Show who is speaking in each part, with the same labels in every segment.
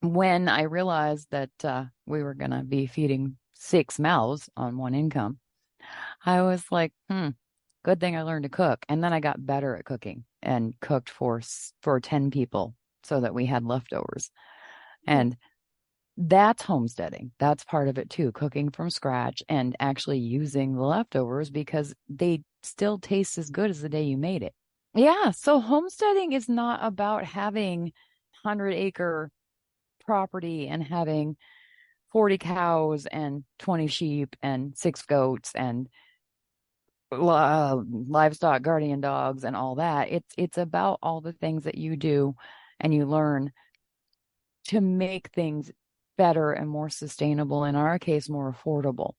Speaker 1: when I realized that we were going to be feeding six mouths on one income, I was like, good thing I learned to cook. And then I got better at cooking and cooked for 10 people so that we had leftovers. And that's homesteading. That's part of it too, cooking from scratch and actually using the leftovers because they still taste as good as the day you made it. Yeah, so homesteading is not about having 100-acre property and having 40 cows and 20 sheep and six goats and livestock guardian dogs and all that. It's about all the things that you do and you learn to make things better and more sustainable, in our case, more affordable.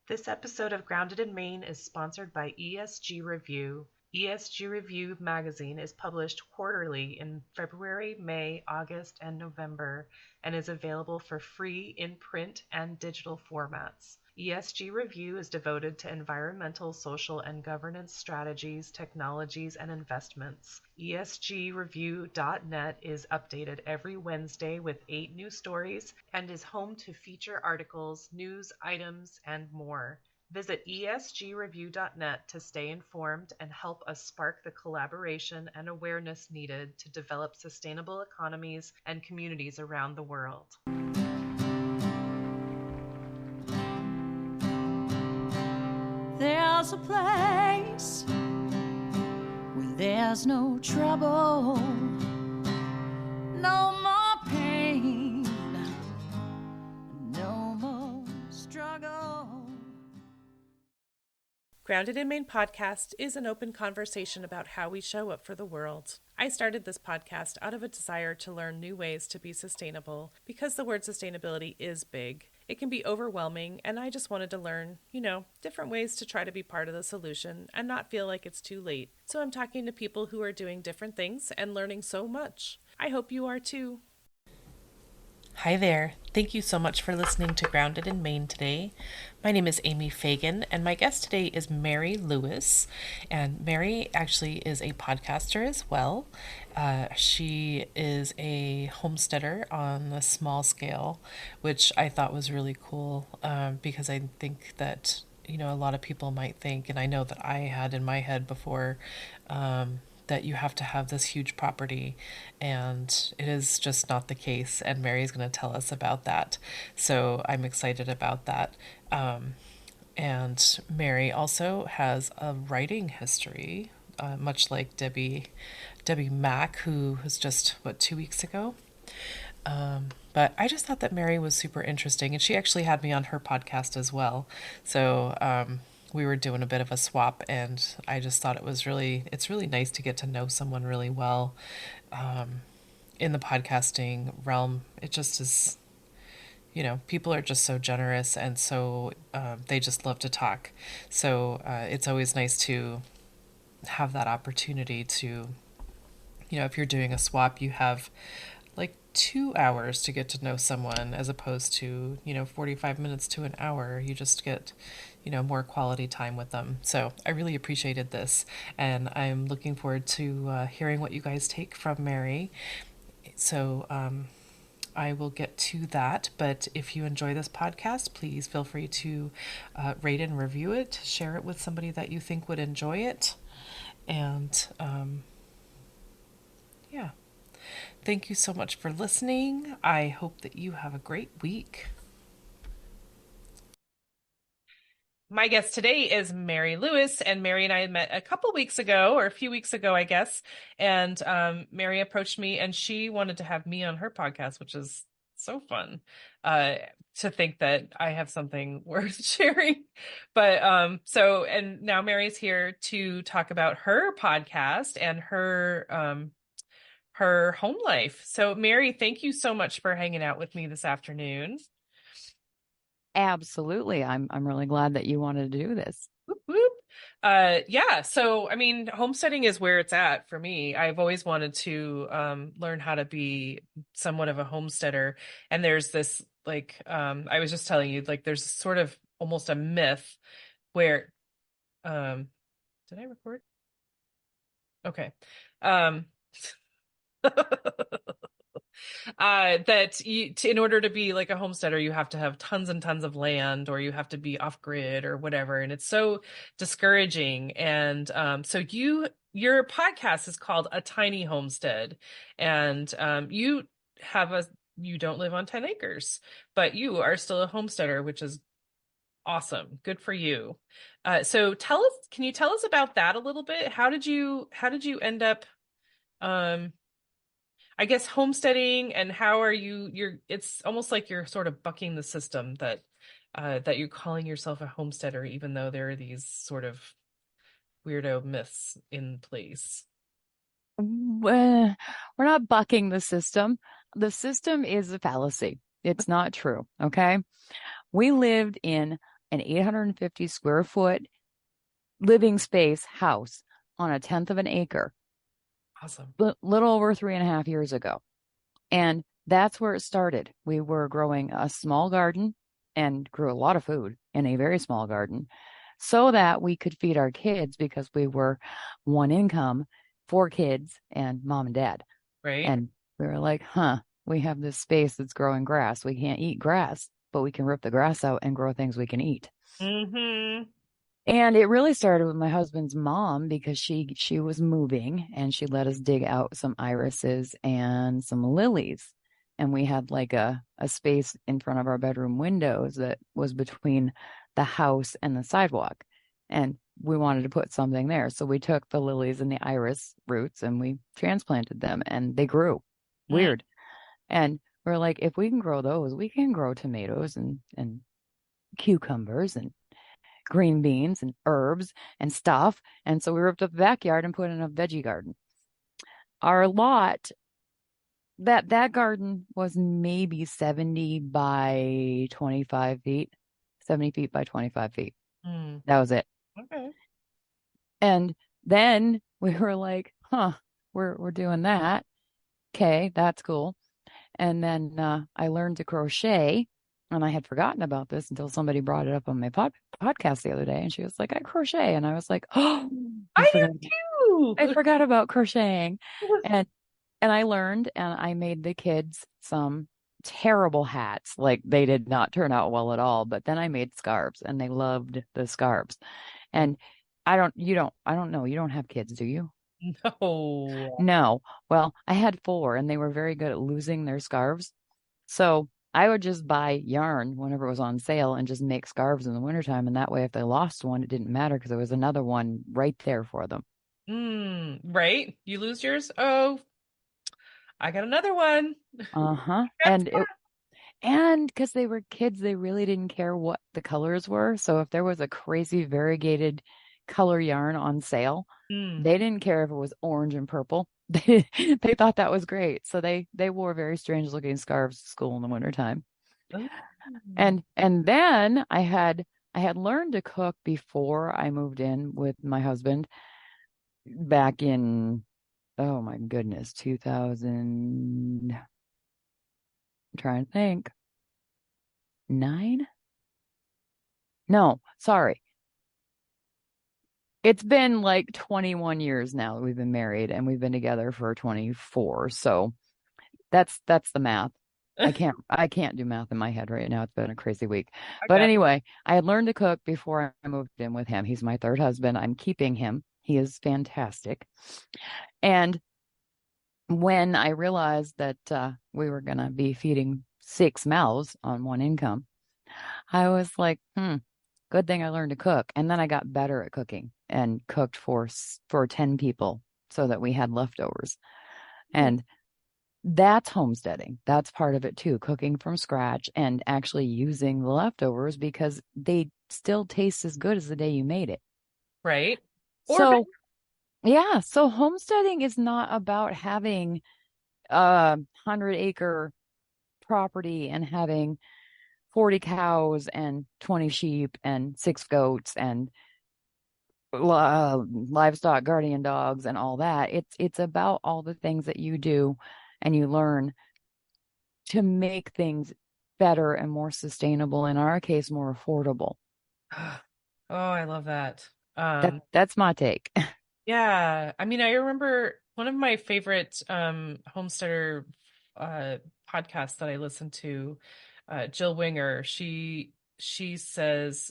Speaker 2: This episode of Grounded in Maine is sponsored by ESG Review. ESG Review magazine is published quarterly in February, May, August, and November, and is available for free in print and digital formats. ESG Review is devoted to environmental, social, and governance strategies, technologies, and investments. ESGreview.net is updated every Wednesday with 8 new stories and is home to feature articles, news items, and more. Visit esgreview.net to stay informed and help us spark the collaboration and awareness needed to develop sustainable economies and communities around the world.
Speaker 3: There's a place where there's no trouble, no more pain, no more struggle.
Speaker 2: Grounded in Maine podcast is an open conversation about how we show up for the world. I started this podcast out of a desire to learn new ways to be sustainable because the word sustainability is big. It can be overwhelming, and I just wanted to learn, different ways to try to be part of the solution and not feel like it's too late. So I'm talking to people who are doing different things and learning so much. I hope you are too. Hi there. Thank you so much for listening to Grounded in Maine today. My name is Amy Fagan, and my guest today is Mary Lewis. And Mary actually is a podcaster as well. She is a homesteader on a small scale, which I thought was really cool because I think that, a lot of people might think, and I know that I had in my head before, that you have to have this huge property, and it is just not the case. And Mary's going to tell us about that. So I'm excited about that. And Mary also has a writing history, much like Debbie Mack, who was just, 2 weeks ago. But I just thought that Mary was super interesting, and she actually had me on her podcast as well. So we were doing a bit of a swap, and I just thought it's really nice to get to know someone really well in the podcasting realm. It just is, people are just so generous, and so they just love to talk. So it's always nice to have that opportunity to, if you're doing a swap, you have like 2 hours to get to know someone as opposed to, 45 minutes to an hour. You just get, more quality time with them. So I really appreciated this, and I'm looking forward to hearing what you guys take from Mary. So I will get to that, but if you enjoy this podcast, please feel free to rate and review it, share it with somebody that you think would enjoy it, and yeah. Thank you so much for listening. I hope that you have a great week. My guest today is Mary Lewis, and Mary and I met a couple weeks ago, or a few weeks ago, I guess. And Mary approached me, and she wanted to have me on her podcast, which is so fun to think that I have something worth sharing. But and now Mary's here to talk about her podcast and her home life. So, Mary, thank you so much for hanging out with me this afternoon.
Speaker 1: Absolutely. I'm really glad that you wanted to do this.
Speaker 2: Whoop, whoop. Yeah. So, I mean, homesteading is where it's at for me. I've always wanted to learn how to be somewhat of a homesteader. And there's this, I was just telling you, there's sort of almost a myth where, did I record? Okay. that in order to be like a homesteader, you have to have tons and tons of land, or you have to be off grid or whatever, and it's so discouraging. And so your podcast is called A Tiny Homestead, and have a you don't live on 10 acres, but you are still a homesteader, which is awesome. Good for you. So can you tell us about that a little bit? How did you end up, um, I guess, homesteading, and how are it's almost like you're sort of bucking the system that you're calling yourself a homesteader, even though there are these sort of weirdo myths in place.
Speaker 1: We're not bucking the system. The system is a fallacy. It's not true. Okay. We lived in an 850 square foot living space house on a tenth of an acre,
Speaker 2: Awesome.
Speaker 1: little over 3.5 years ago. And that's where it started. We were growing a small garden and grew a lot of food in a very small garden so that we could feed our kids because we were one income, four kids, and mom and dad.
Speaker 2: Right?
Speaker 1: And we were like, we have this space that's growing grass. We can't eat grass, but we can rip the grass out and grow things we can eat.
Speaker 2: Mm-hmm.
Speaker 1: And it really started with my husband's mom because she was moving and she let us dig out some irises and some lilies. And we had like a space in front of our bedroom windows that was between the house and the sidewalk. And we wanted to put something there. So we took the lilies and the iris roots and we transplanted them and they grew.
Speaker 2: Mm.
Speaker 1: Weird. And we're like, if we can grow those, we can grow tomatoes and cucumbers and green beans and herbs and stuff. And so we ripped up the backyard and put in a veggie garden. Our lot, that garden was maybe 70 by 25 feet, 70 feet by 25 feet.
Speaker 2: Mm.
Speaker 1: That was it.
Speaker 2: Okay.
Speaker 1: And then we were like, we're doing that. Okay, that's cool. And then I learned to crochet, and I had forgotten about this until somebody brought it up on my podcast the other day, and she was like, "I crochet," and I was like, "Oh, I
Speaker 2: I
Speaker 1: forgot,
Speaker 2: do
Speaker 1: I
Speaker 2: too.
Speaker 1: forgot about crocheting," and I learned, and I made the kids some terrible hats. Like they did not turn out well at all. But then I made scarves, and they loved the scarves. And I don't know. You don't have kids, do you?
Speaker 2: No.
Speaker 1: No. Well, I had four and they were very good at losing their scarves. So I would just buy yarn whenever it was on sale and just make scarves in the wintertime. And that way, if they lost one, it didn't matter because there was another one right there for them.
Speaker 2: Right? You lose yours? Oh, I got another one.
Speaker 1: Uh-huh.
Speaker 2: That's
Speaker 1: And because they were kids, they really didn't care what the colors were. So if there was a crazy variegated color yarn on sale,
Speaker 2: fun.
Speaker 1: they didn't care if it was orange and purple. They thought that was great. So they wore very strange looking scarves to school in the wintertime.
Speaker 2: Oh.
Speaker 1: And then I had learned to cook before I moved in with my husband back in, oh my goodness, 2000. I'm trying to think. 9? No, sorry. It's been like 21 years now that we've been married and we've been together for 24. So that's the math. I can't do math in my head right now. It's been a crazy week.
Speaker 2: I
Speaker 1: But
Speaker 2: got
Speaker 1: anyway, I had learned to cook before I moved in with him. He's my third husband. I'm keeping him. He is fantastic. And when I realized that we were going to be feeding six mouths on one income, I was like, good thing I learned to cook. And then I got better at cooking and cooked for 10 people so that we had leftovers. And that's homesteading. That's part of it too, cooking from scratch and actually using the leftovers because they still taste as good as the day you made it.
Speaker 2: right. Or
Speaker 1: So, yeah, so homesteading is not about having a 100-acre property and having 40 cows and 20 sheep and 6 goats and livestock guardian dogs and all that. It's about all the things that you do and you learn to make things better and more sustainable. In our case, more affordable.
Speaker 2: oh, I love that.
Speaker 1: That's my take.
Speaker 2: Yeah. I mean, I remember one of my favorite homesteader uh podcast that I listen to, Jill Winger, she says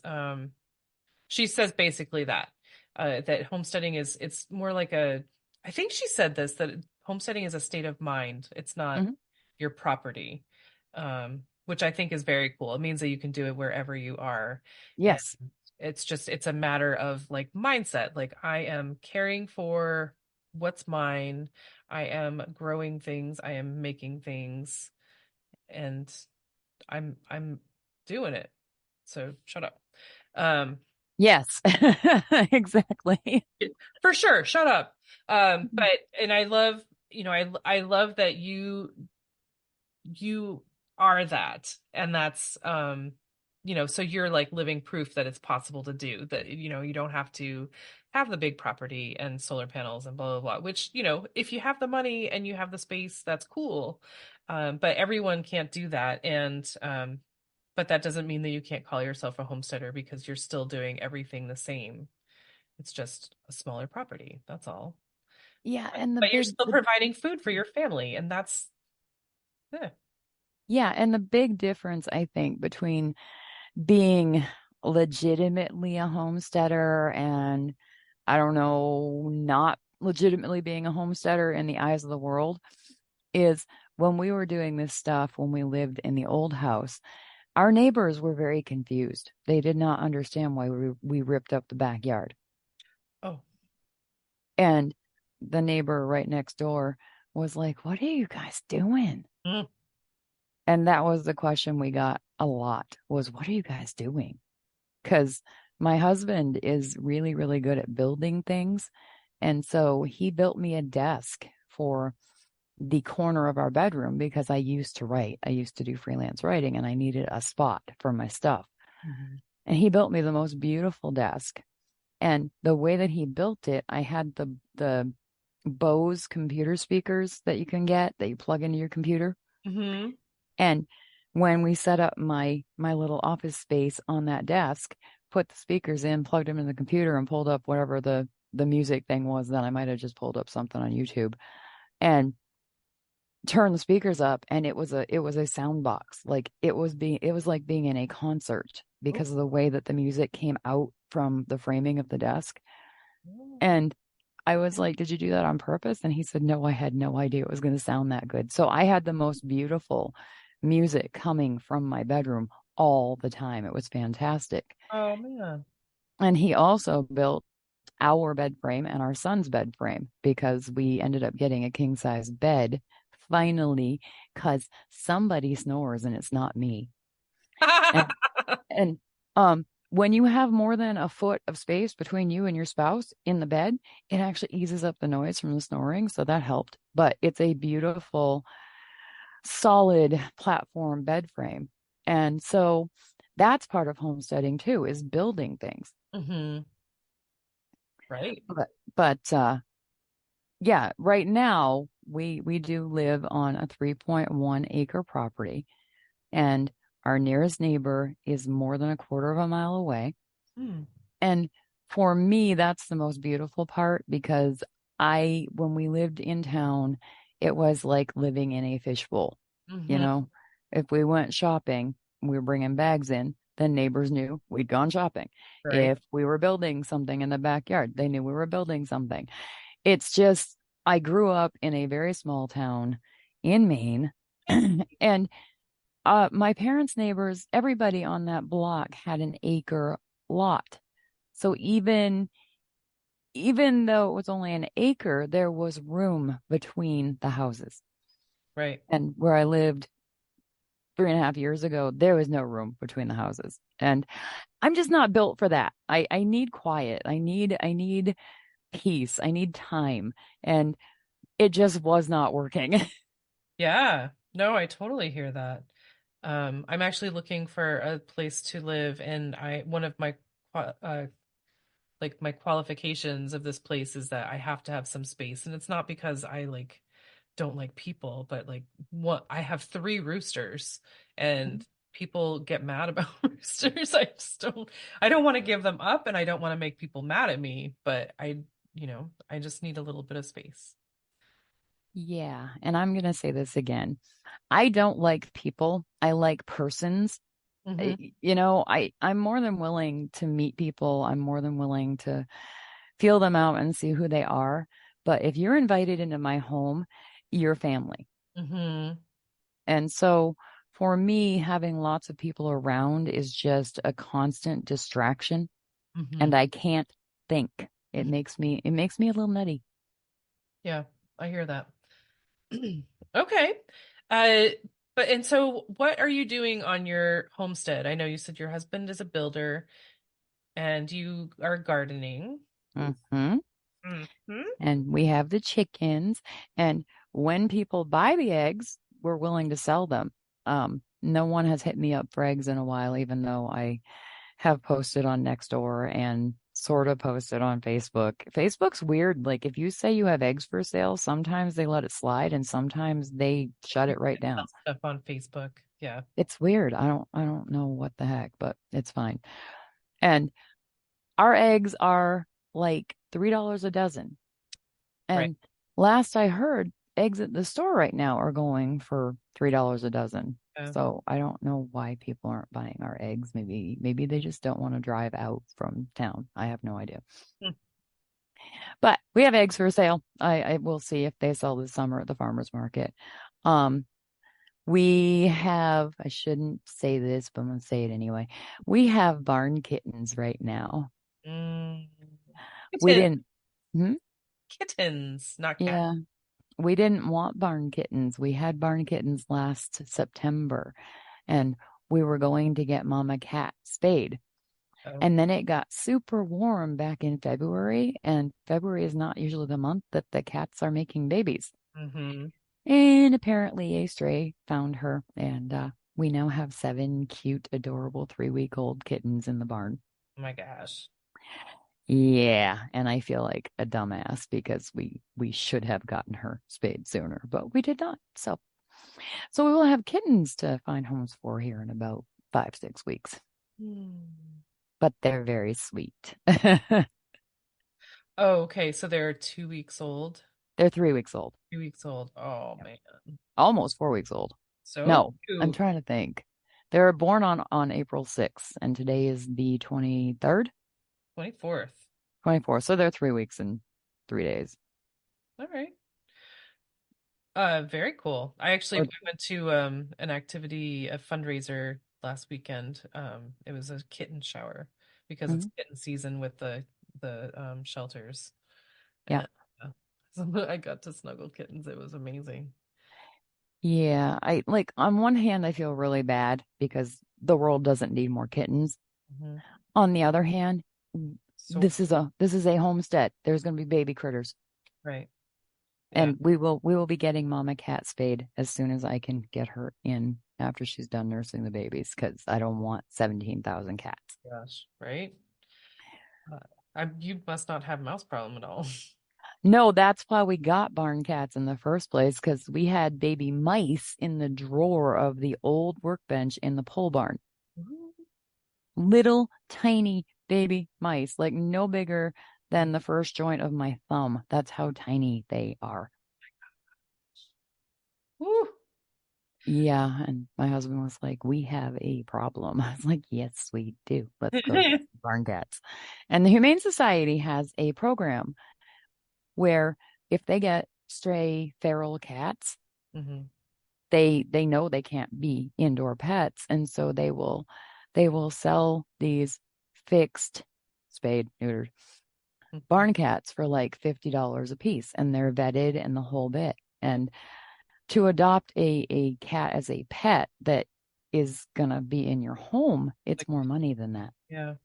Speaker 2: she says basically that that homesteading is, it's more like a, I think she said this, that homesteading is a state of mind. It's not
Speaker 1: Mhm.
Speaker 2: your property. Which I think is very cool. It means that you can do it wherever you are. And
Speaker 1: Yes.
Speaker 2: it's a matter of like mindset. Like I am caring for what's mine. I am growing things. I am making things, and I'm doing it. So shut up. Um,
Speaker 1: Yes. Exactly.
Speaker 2: for sure, shut up. But and I love, I love that you are that, and that's so you're like living proof that it's possible to do that. You don't have to have the big property and solar panels and blah blah blah, which, if you have the money and you have the space, that's cool. But everyone can't do that, and but that doesn't mean that you can't call yourself a homesteader, because you're still doing everything the same. It's just a smaller property, that's all.
Speaker 1: Yeah,
Speaker 2: but,
Speaker 1: and
Speaker 2: but you're still providing food for your family, and that's yeah.
Speaker 1: the big difference I think between being legitimately a homesteader and I don't know, not legitimately being a homesteader in the eyes of the world is when we were doing this stuff when we lived in the old house, our neighbors were very confused. They did not understand why we ripped up the backyard.
Speaker 2: Oh.
Speaker 1: And the neighbor right next door was like, "What are you guys doing?"
Speaker 2: Mm.
Speaker 1: And that was the question we got a lot was, "What are you guys doing?" Because my husband is really, really good at building things. And so he built me a desk for the corner of our bedroom because I used to write. I used to do freelance writing and I needed a spot for my stuff.
Speaker 2: Mhm.
Speaker 1: And he built me the most beautiful desk. And the way that he built it, I had the Bose computer speakers that you can get that you plug into your computer.
Speaker 2: Mhm.
Speaker 1: And when we set up my little office space on that desk, put the speakers in, plugged them in the computer, and pulled up whatever the music thing was. Then I might have just pulled up something on YouTube and turned the speakers up, and it was a sound box. Like it was like being in a concert because of the way that the music came out from the framing of the desk.
Speaker 2: Oh.
Speaker 1: And I was like, "Did you do that on purpose?" And he said, "No, I had no idea it was going to sound that good." So I had the most beautiful music coming from my bedroom all the time. It was fantastic.
Speaker 2: Oh man.
Speaker 1: And he also built our bed frame and our son's bed frame because we ended up getting a king size bed finally because somebody snores and it's not me. And and when you have more than a foot of space between you and your spouse in the bed, it actually eases up the noise from the snoring. So that helped. But it's a beautiful, solid platform bed frame. And so that's part of homesteading too, is building things.
Speaker 2: Hmm. Right.
Speaker 1: But yeah, right now we do live on a 3.1 acre property, and our nearest neighbor is more than a quarter of a mile away.
Speaker 2: Mm.
Speaker 1: And for me, that's the most beautiful part because when we lived in town, it was like living in a fishbowl. You
Speaker 2: Hmm.
Speaker 1: know, if we went shopping, we were bringing bags in, then neighbors knew we'd gone shopping.
Speaker 2: Right.
Speaker 1: If we were building something in the backyard, they knew we were building something. It's just, I grew up in a very small town in Maine, and my parents' neighbors, everybody on that block had an acre lot. So even though it was only an acre, there was room between the houses.
Speaker 2: Right.
Speaker 1: And where I lived 3.5 years ago, there was no room between the houses. And I'm just not built for that. I need quiet. I need peace. I need time. And it just was not working.
Speaker 2: Yeah. No, I totally hear that. I'm actually looking for a place to live, and I one of my like my qualifications of this place is that I have to have some space, and it's not because I like don't like people, but like what, I have three roosters, and people get mad about roosters. I don't want to give them up, and I don't want to make people mad at me, but I just need a little bit of space.
Speaker 1: Yeah. And I'm going to say this again. I don't like people. I like persons.
Speaker 2: Hmm.
Speaker 1: I'm more than willing to meet people. I'm more than willing to feel them out and see who they are. But if you're invited into my home, you're family.
Speaker 2: Hmm.
Speaker 1: And so for me, having lots of people around is just a constant distraction and
Speaker 2: Hmm.
Speaker 1: I can't think. It makes me a little nutty.
Speaker 2: Yeah, I hear that. Okay. Uh, but and so what are you doing on your homestead? I know you said your husband is a builder and you are gardening.
Speaker 1: Hmm.
Speaker 2: Hmm.
Speaker 1: And we have the chickens. And when people buy the eggs, we're willing to sell them. No one has hit me up for eggs in a while, even though I have posted on Nextdoor and sort of posted on Facebook. Facebook's weird. Like if you say you have eggs for sale, sometimes they let it slide and sometimes they shut
Speaker 2: You
Speaker 1: it right
Speaker 2: can't
Speaker 1: down.
Speaker 2: sell stuff on Facebook. Yeah.
Speaker 1: It's weird. I don't know what the heck, but it's fine. And our eggs are like $3 a dozen.
Speaker 2: Right.
Speaker 1: And last I heard, eggs at the store right now are going for $3 a dozen.
Speaker 2: Yeah.
Speaker 1: So I don't know why people aren't buying our eggs. Maybe they just don't want to drive out from town. I have no idea.
Speaker 2: Hmm.
Speaker 1: But we have eggs for sale. I will see if they sell this summer at the farmer's market. Um, we have, I shouldn't say this, but I'm gonna say it anyway. We have barn kittens right now.
Speaker 2: Mm.
Speaker 1: We
Speaker 2: Kitten,
Speaker 1: didn't, hmm?
Speaker 2: kittens, not cats.
Speaker 1: Yeah, we didn't want barn kittens. We had barn kittens last September and we were going to get Mama Cat spayed.
Speaker 2: Oh.
Speaker 1: And then it got super warm back in February, and February is not usually the month that the cats are making babies.
Speaker 2: Hmm.
Speaker 1: And apparently a stray found her, and we now have 7 cute, adorable 3-week-old kittens in the barn.
Speaker 2: Oh my gosh.
Speaker 1: Yeah, and I feel like a dumbass because we should have gotten her spayed sooner, but we did not. So we will have kittens to find homes for here in about 5, 6 weeks.
Speaker 2: Hmm.
Speaker 1: But they're very sweet.
Speaker 2: Oh, okay. So they're 2 weeks old.
Speaker 1: They're 3 weeks old.
Speaker 2: 2 weeks old. Oh
Speaker 1: Yep.
Speaker 2: man.
Speaker 1: Almost 4 weeks old.
Speaker 2: So
Speaker 1: No, I'm
Speaker 2: cute.
Speaker 1: trying to think. They were born on April 6th, and today is the 23rd,
Speaker 2: 24th.
Speaker 1: 24th. So they're 3 weeks and 3 days.
Speaker 2: All right. Very cool. I
Speaker 1: Or,
Speaker 2: went to an activity, a fundraiser last weekend. It was a kitten shower because it's
Speaker 1: mhm.
Speaker 2: kitten season with the shelters.
Speaker 1: Yeah.
Speaker 2: And so I got to snuggle kittens. It was amazing.
Speaker 1: Yeah. I like on one hand, I feel really bad because the world doesn't need more kittens.
Speaker 2: Hmm.
Speaker 1: On the other hand,
Speaker 2: So
Speaker 1: this is a homestead. There's going to be baby critters.
Speaker 2: right. Yeah.
Speaker 1: And we will be getting Mama Cat spayed as soon as I can get her in after she's done nursing the babies because I don't want 17,000 cats.
Speaker 2: Gosh. Right. Uh, you must not have mouse problem at all.
Speaker 1: No, that's why we got barn cats in the first place because we had baby mice in the drawer of the old workbench in the pole barn. Little tiny baby mice, like no bigger than the first joint of my thumb. That's how tiny they are.
Speaker 2: Woo.
Speaker 1: Yeah, and my husband was like, "We have a problem." I was like, "Yes, we do. Let's go get some barn cats." And the Humane Society has a program where if they get stray feral cats,
Speaker 2: Hmm.
Speaker 1: they know they can't be indoor pets, and so they will sell these fixed spayed, neutered barn cats for like $50 a piece, and they're vetted and the whole bit. And to adopt a cat as a pet that is gonna be in your home, it's
Speaker 2: Like,
Speaker 1: more money than that.
Speaker 2: yeah.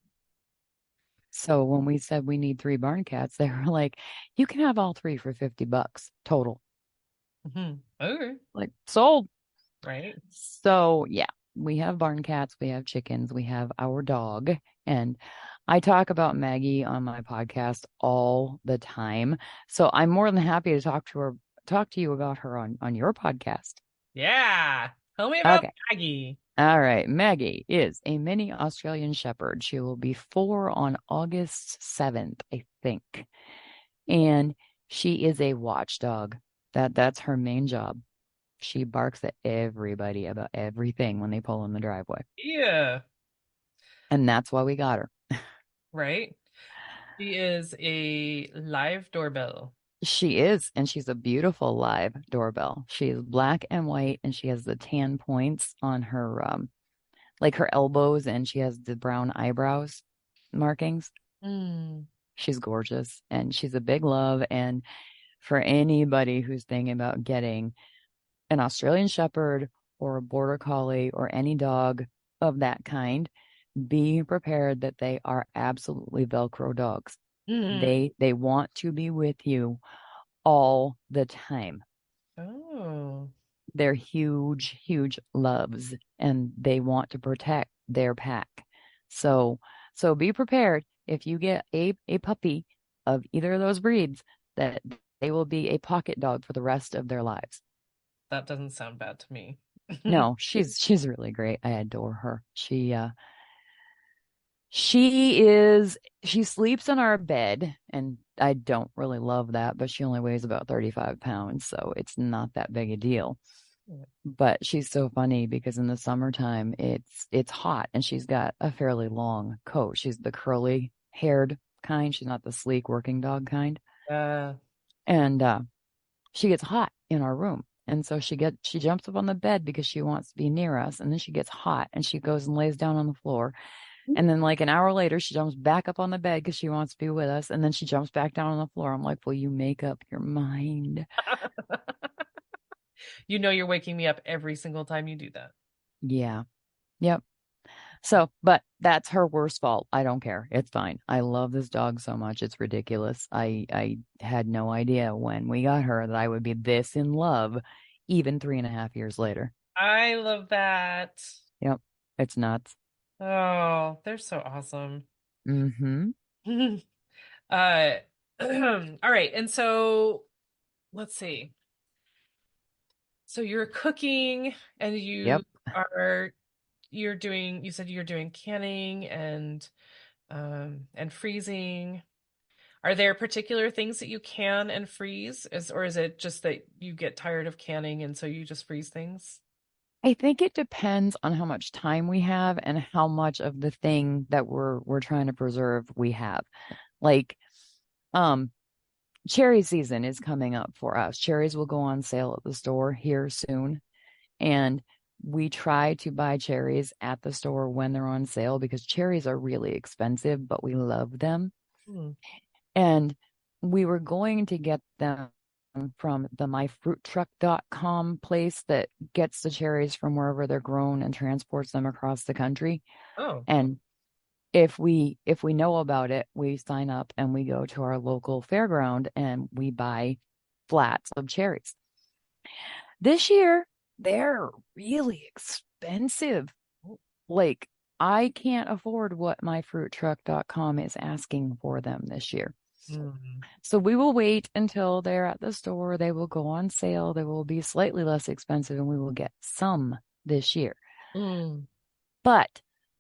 Speaker 1: So when we said we need 3 barn cats, they were like, you can have all 3 for $50 total.
Speaker 2: Hmm. Okay.
Speaker 1: Like sold.
Speaker 2: Right.
Speaker 1: So yeah, we have barn cats, we have chickens, we have our dog, and I talk about Maggie on my podcast all the time. So I'm more than happy to talk to you about her on your podcast.
Speaker 2: Yeah. Tell me about
Speaker 1: Okay.
Speaker 2: Maggie.
Speaker 1: All right. Maggie is a mini Australian Shepherd. She will be 4 on August 7th, I think. And she is a watchdog. That's her main job. She barks at everybody about everything when they pull in the driveway.
Speaker 2: Yeah,
Speaker 1: And that's why we got her.
Speaker 2: right. She is a live doorbell.
Speaker 1: She is, and she's a beautiful live doorbell. She is black and white, and she has the tan points on her like her elbows, and she has the brown eyebrows markings.
Speaker 2: Mm.
Speaker 1: She's gorgeous, and she's a big love. And for anybody who's thinking about getting an Australian Shepherd or a Border Collie or any dog of that kind, be prepared that they are absolutely Velcro dogs.
Speaker 2: Mm.
Speaker 1: They want to be with you all the time.
Speaker 2: Oh,
Speaker 1: They're huge, huge loves and they want to protect their pack. So so be prepared if you get a puppy of either of those breeds that they will be a pocket dog for the rest of their lives.
Speaker 2: that doesn't sound bad to me.
Speaker 1: No, she's really great. I adore her. She sleeps in our bed, and I don't really love that, but she only weighs about 35 pounds, so it's not that big a deal. But she's so funny because in the summertime it's hot and she's got a fairly long coat. She's the curly haired kind. She's not the sleek working dog kind.
Speaker 2: Uh,
Speaker 1: And she gets hot in our room. And so she jumps up on the bed because she wants to be near us, and then she gets hot and she goes and lays down on the floor. And then like an hour later, she jumps back up on the bed because she wants to be with us. And then she jumps back down on the floor. I'm like, will you make up your mind?
Speaker 2: you know you're waking me up every single time you do that.
Speaker 1: Yeah. Yep. So, but that's her worst fault. I don't care. It's fine. I love this dog so much. It's ridiculous. I had no idea when we got her that I would be this in love even 3.5 years later.
Speaker 2: I love that.
Speaker 1: Yep. It's nuts.
Speaker 2: Oh, they're so awesome.
Speaker 1: Mm-hmm.
Speaker 2: Uh, all right. And so let's see. So you're cooking and
Speaker 1: Yep.
Speaker 2: are you said you're doing canning and freezing. Are there particular things that you can and freeze? Or is it just that you get tired of canning and so you just freeze things?
Speaker 1: I think it depends on how much time we have and how much of the thing that we're trying to preserve we have. Like, um, cherry season is coming up for us. Cherries will go on sale at the store here soon. And we try to buy cherries at the store when they're on sale because cherries are really expensive, but we love them.
Speaker 2: Hmm.
Speaker 1: And we were going to get them from the myfruittruck.com place that gets the cherries from wherever they're grown and transports them across the country.
Speaker 2: Oh,
Speaker 1: And if we know about it, we sign up and we go to our local fairground and we buy flats of cherries. This year, they're really expensive. Like, I can't afford what myfruittruck.com is asking for them this year.
Speaker 2: hmm.
Speaker 1: So we will wait until they're at the store. They will go on sale. They will be slightly less expensive and we will get some this year.
Speaker 2: Mm,
Speaker 1: But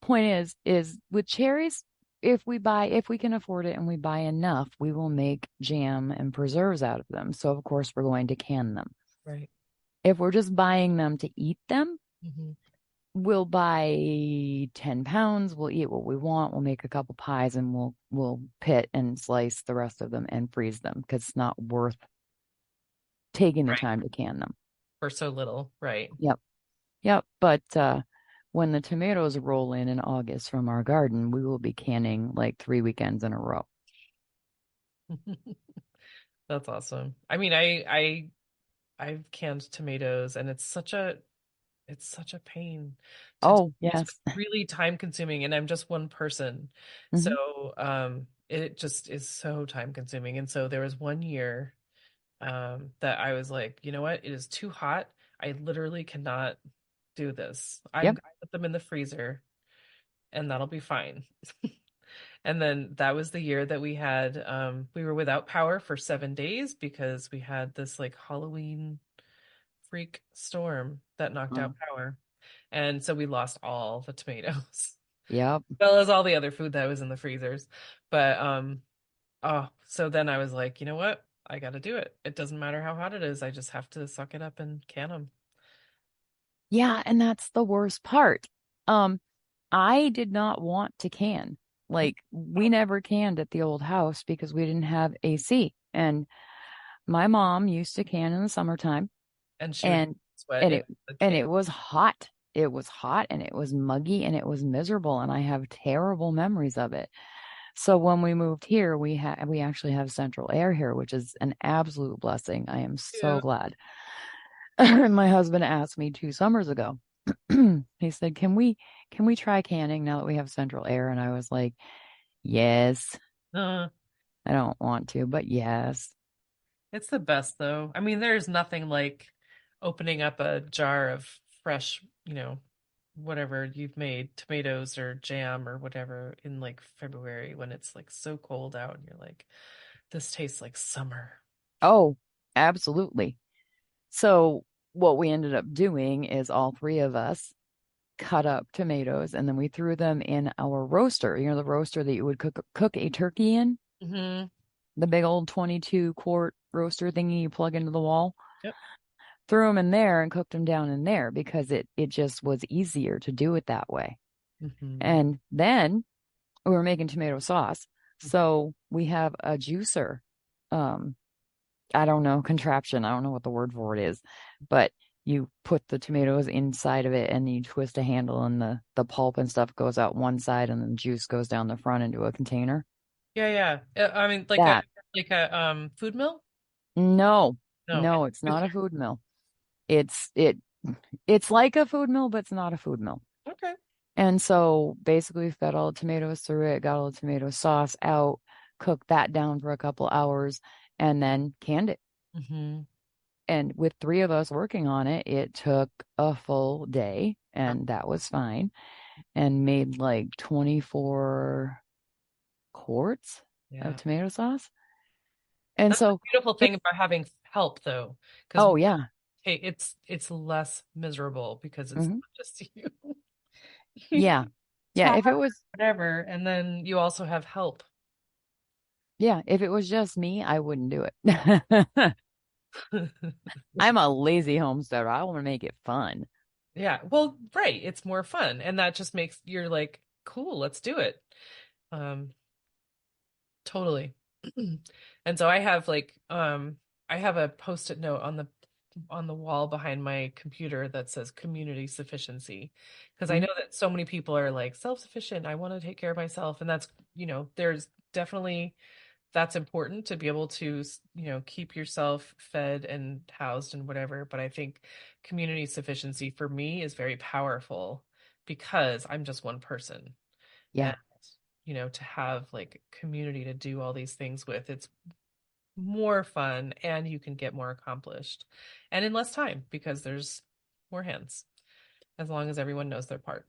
Speaker 1: point is with cherries, if we can afford it and we buy enough, we will make jam and preserves out of them. So of course we're going to can them.
Speaker 2: right.
Speaker 1: If we're just buying them to eat them,
Speaker 2: Hmm.
Speaker 1: we'll buy 10 pounds. We'll eat what we want. We'll make a couple pies and we'll pit and slice the rest of them and freeze them because it's not worth taking the
Speaker 2: Right.
Speaker 1: time to can them.
Speaker 2: For so little, right.
Speaker 1: Yep. Yep. But when the tomatoes roll in August from our garden, we will be canning like 3 weekends in a row.
Speaker 2: That's awesome. I mean, I've canned tomatoes and it's such a pain to do.
Speaker 1: Oh,
Speaker 2: It's
Speaker 1: yes.
Speaker 2: really time consuming and I'm just one person.
Speaker 1: Hmm.
Speaker 2: So it just is so time consuming. And so there was one year that I was like, you know what? It is too hot. I literally cannot do this.
Speaker 1: Yep.
Speaker 2: I put them in the freezer and that'll be fine. And then that was the year that we were without power for 7 days because we had this like Halloween freak storm that knocked out
Speaker 1: Oh,
Speaker 2: power. And so we lost all the tomatoes,
Speaker 1: yep.
Speaker 2: as well as all the other food that was in the freezers. But oh, so then I was like, you know what? I got to do it. It doesn't matter how hot it is. I just have to suck it up and can them.
Speaker 1: Yeah, and that's the worst part. Um, I did not want to can. Like, we never canned at the old house because we didn't have AC. And my mom used to can in the summertime,
Speaker 2: And she would
Speaker 1: and
Speaker 2: sweat
Speaker 1: and
Speaker 2: in
Speaker 1: it
Speaker 2: the
Speaker 1: and
Speaker 2: can.
Speaker 1: it was hot. It was hot and it was muggy and it was miserable, and I have terrible memories of it. So when we moved here, we actually have central air here, which is an absolute blessing. I am so
Speaker 2: Yeah.
Speaker 1: glad. My husband asked me 2 summers ago. He said, "Can we try canning now that we have central air?" And I was like, "Yes."
Speaker 2: Uh,
Speaker 1: I don't want to, but yes.
Speaker 2: it's the best though. I mean, there's nothing like opening up a jar of fresh, whatever you've made, tomatoes or jam or whatever in like February when it's like so cold out and you're like, this tastes like summer.
Speaker 1: Oh, absolutely. So what we ended up doing is all three of us cut up tomatoes and then we threw them in our roaster, the roaster that you would cook a turkey in,
Speaker 2: Hmm.
Speaker 1: the big old 22-quart roaster thingy you plug into the wall.
Speaker 2: Yep.
Speaker 1: Threw them in there and cooked them down in there because it just was easier to do it that way.
Speaker 2: Hmm.
Speaker 1: And then we were making tomato sauce. So we have a juicer. Um, I don't know, contraption. I don't know what the word for it is, but you put the tomatoes inside of it and you twist a handle and the pulp and stuff goes out one side and then juice goes down the front into a container.
Speaker 2: Yeah, yeah. I mean, like a
Speaker 1: That,
Speaker 2: food mill?
Speaker 1: no,
Speaker 2: No,
Speaker 1: no, it's
Speaker 2: juicer.
Speaker 1: not a food mill. It's it it's like a food mill, but it's not a food mill.
Speaker 2: Okay.
Speaker 1: And so basically we fed all the tomatoes through it, got all the tomato sauce out, cooked that down for a couple hours, and then canned it.
Speaker 2: Hmm.
Speaker 1: And with three of us working on it, it took a full day, and that was fine, and made like 24 quarts of
Speaker 2: Yeah.
Speaker 1: tomato sauce. And
Speaker 2: That's the
Speaker 1: so
Speaker 2: beautiful thing
Speaker 1: it's,
Speaker 2: about having help though, because
Speaker 1: oh yeah,
Speaker 2: hey, it's less miserable because it's
Speaker 1: hmm
Speaker 2: not just you.
Speaker 1: yeah, yeah.
Speaker 2: Talk,
Speaker 1: If it was,
Speaker 2: whatever, and then you also have help.
Speaker 1: yeah, if it was just me, I wouldn't do it. I'm a lazy homesteader. I want to make it fun.
Speaker 2: Yeah, well, right, it's more fun, and that just makes you're like, cool, let's do it. Um, totally. And so I have a post-it note on the wall behind my computer that says community sufficiency because I
Speaker 1: Mhm.
Speaker 2: know that so many people are like self-sufficient. I want to take care of myself, and that's, there's definitely that's important to be able to, keep yourself fed and housed and whatever. But I think community sufficiency for me is very powerful because I'm just one person.
Speaker 1: Yeah.
Speaker 2: And, to have like community to do all these things with, it's more fun and you can get more accomplished and in less time because there's more hands as long as everyone knows their part.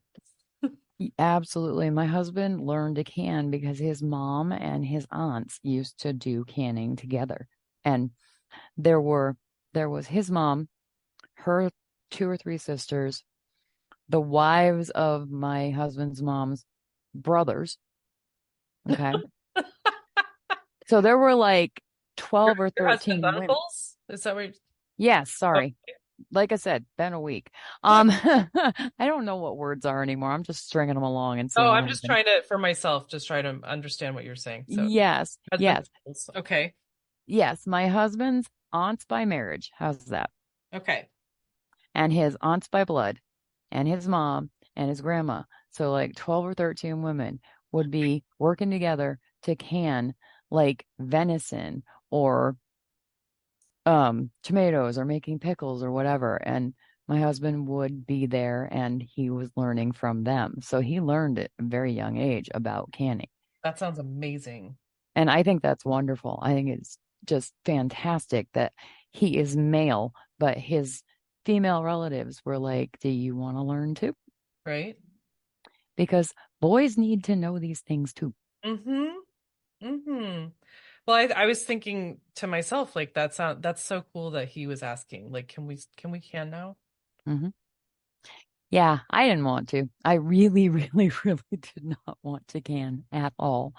Speaker 1: Absolutely. My husband learned to can because his mom and his aunts used to do canning together. And there were there was his mom, her two or three sisters, the wives of my husband's mom's brothers. Okay. So there were like
Speaker 2: Your,
Speaker 1: 12 or
Speaker 2: your husband's
Speaker 1: 13 women.
Speaker 2: uncles? Is that what
Speaker 1: Yes,
Speaker 2: oh,
Speaker 1: sorry. Like I said, been a week. I don't know what words are anymore. I'm just stringing them along and
Speaker 2: oh,
Speaker 1: seeing what
Speaker 2: I'm just
Speaker 1: happens.
Speaker 2: trying to, for myself, just try to understand what you're saying. So
Speaker 1: Yes,
Speaker 2: husband's
Speaker 1: yes,
Speaker 2: uncles. Okay.
Speaker 1: yes. My husband's aunts by marriage. How's that?
Speaker 2: Okay.
Speaker 1: And his aunts by blood, and his mom and his grandma. So like 12 or 13 women would be working together to can like venison or tomatoes or making pickles or whatever. And my husband would be there and he was learning from them. So he learned at a very young age about canning.
Speaker 2: That sounds amazing.
Speaker 1: And I think that's wonderful. I think it's just fantastic that he is male, but his female relatives were like, "Do you want to learn too?"
Speaker 2: Right?
Speaker 1: Because boys need to know these things too.
Speaker 2: Mm-hmm. Mm-hmm. Well, I was thinking to myself, like that's so cool that he was asking. Like, can we can now?
Speaker 1: Hmm. Yeah, I didn't want to. I really, really, really did not want to can at all.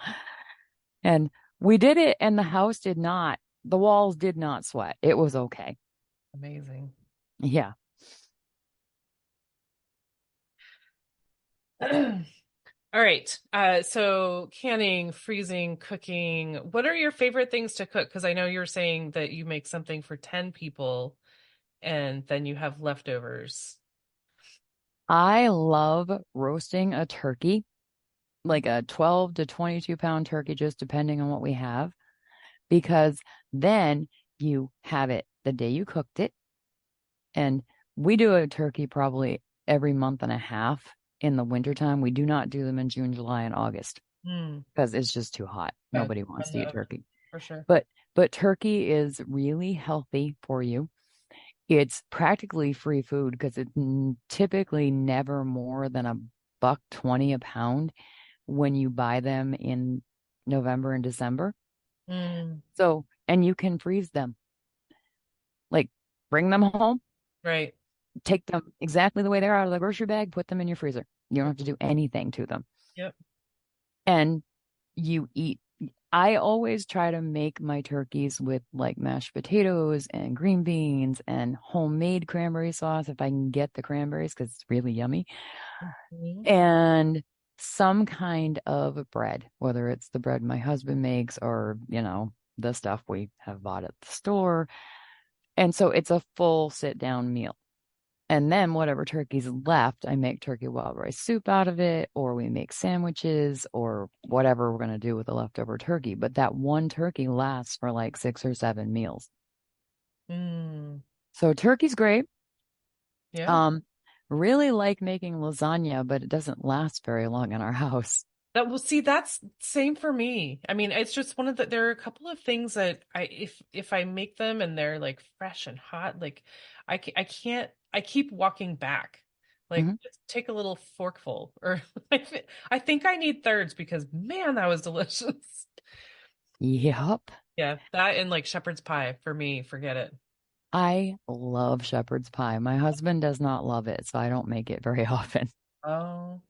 Speaker 1: And we did it, and the house did not. the walls did not sweat. It was okay.
Speaker 2: Amazing.
Speaker 1: Yeah.
Speaker 2: All right. So canning, freezing, cooking. What are your favorite things to cook? Because I know you're saying that you make something for 10 people and then you have leftovers.
Speaker 1: I love roasting a turkey, like a 12 to 22 pound turkey, just depending on what we have, because then you have it the day you cooked it. And we do a turkey probably every month and a half in the wintertime. We do not do them in June, July, and August
Speaker 2: Hmm.
Speaker 1: because it's just too hot.
Speaker 2: Yeah,
Speaker 1: Nobody wants
Speaker 2: from
Speaker 1: to
Speaker 2: the
Speaker 1: eat
Speaker 2: oven,
Speaker 1: turkey.
Speaker 2: for sure.
Speaker 1: But turkey is really healthy for you. It's practically free food because it's typically never more than a buck 20 a pound when you buy them in November and December.
Speaker 2: Mm,
Speaker 1: So, and you can freeze them. Like bring them home,
Speaker 2: right.
Speaker 1: take them exactly the way they're out of the grocery bag, put them in your freezer. You don't
Speaker 2: Yep.
Speaker 1: have to do anything to them.
Speaker 2: Yep.
Speaker 1: And you eat. I always try to make my turkeys with like mashed potatoes and green beans and homemade cranberry sauce if I can get the cranberries because it's really yummy.
Speaker 2: Mhm.
Speaker 1: And some kind of bread, whether it's the bread my husband makes or, the stuff we have bought at the store. And so it's a full sit down meal. And then whatever turkey's left, I make turkey wild rice soup out of it, or we make sandwiches or whatever we're going to do with the leftover turkey. But that one turkey lasts for like 6 or 7 meals.
Speaker 2: Mm,
Speaker 1: So turkey's great.
Speaker 2: yeah.
Speaker 1: Um, really like making lasagna, but it doesn't last very long in our house.
Speaker 2: That will see, that's same for me. I mean, it's just one of the there are a couple of things that if I make them and they're like fresh and hot, like I can't I keep walking back. Like
Speaker 1: Hmm.
Speaker 2: just take a little forkful or I think I need thirds because man, that was delicious.
Speaker 1: Yep.
Speaker 2: Yeah, that and like shepherd's pie for me, forget it.
Speaker 1: I love shepherd's pie. My husband does not love it, so I don't make it very often.
Speaker 2: Oh,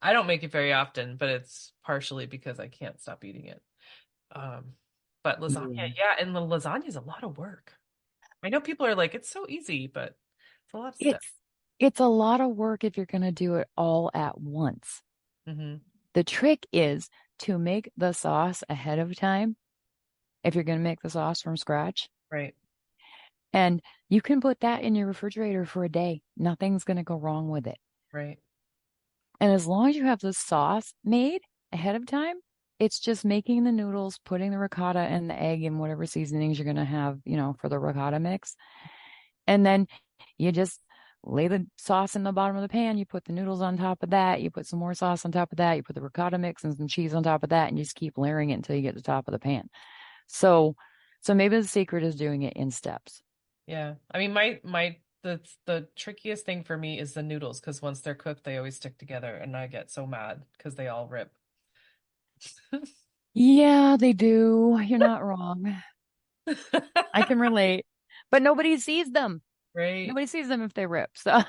Speaker 2: I don't make it very often, but it's partially because I can't stop eating it. Um, but lasagna,
Speaker 1: Yeah.
Speaker 2: yeah, and the lasagna is a lot of work. I know people are like, it's so easy, but it's a lot of stuff.
Speaker 1: It's it's a lot of work if you're going to do it all at once.
Speaker 2: Hmm.
Speaker 1: The trick is to make the sauce ahead of time if you're going to make the sauce from scratch.
Speaker 2: Right,
Speaker 1: And you can put that in your refrigerator for a day. Nothing's going to go wrong with it.
Speaker 2: right.
Speaker 1: And as long as you have the sauce made ahead of time, it's just making the noodles, putting the ricotta and the egg and whatever seasonings you're going to have, for the ricotta mix. And then you just lay the sauce in the bottom of the pan. You put the noodles on top of that. You put some more sauce on top of that. You put the ricotta mix and some cheese on top of that, and you just keep layering it until you get to the top of the pan. So, so maybe the secret is doing it in steps.
Speaker 2: Yeah. I mean, the trickiest thing for me is the noodles because once they're cooked, they always stick together, and I get so mad because they all rip.
Speaker 1: Yeah, they do. You're not wrong. I can relate, but nobody sees them.
Speaker 2: Right.
Speaker 1: Nobody sees them if they rip. So,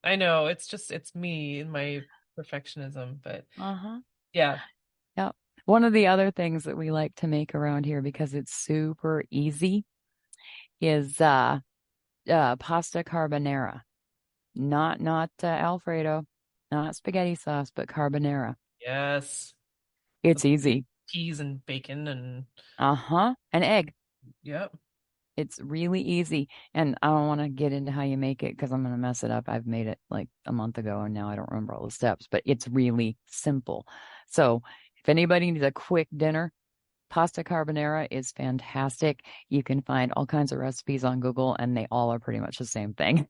Speaker 2: I know it's me and my perfectionism, but
Speaker 1: uh-huh.
Speaker 2: yeah.
Speaker 1: Yeah. One of the other things that we like to make around here because it's super easy is pasta carbonara. Not Alfredo, not spaghetti sauce, but carbonara.
Speaker 2: Yes.
Speaker 1: It's easy.
Speaker 2: Peas and bacon and
Speaker 1: Uh-huh. An egg.
Speaker 2: yep.
Speaker 1: It's really easy. And I don't want to get into how you make it because I'm going to mess it up. I've made it like a month ago and now I don't remember all the steps, but it's really simple. So if anybody needs a quick dinner, pasta carbonara is fantastic. You can find all kinds of recipes on Google and they all are pretty much the same thing.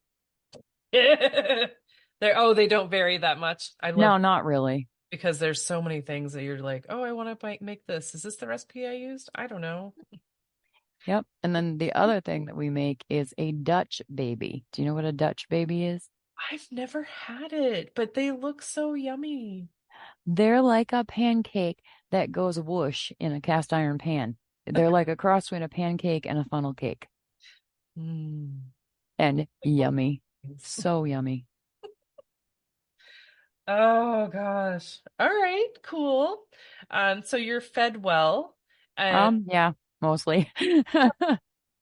Speaker 2: They don't vary that much. I love
Speaker 1: No, not really.
Speaker 2: because there's so many things that you're like, oh, I want to make this. Is this the recipe I used? I don't know.
Speaker 1: Yep. And then the other thing that we make is a Dutch baby. Do you know what a Dutch baby is?
Speaker 2: I've never had it, but they look so yummy.
Speaker 1: They're like a pancake that goes whoosh in a cast iron pan. They're like a cross between a pancake and a funnel cake.
Speaker 2: Mm.
Speaker 1: And
Speaker 2: Like what?
Speaker 1: yummy. So yummy.
Speaker 2: Oh gosh. All right, cool. So you're fed well. And
Speaker 1: Yeah. mostly.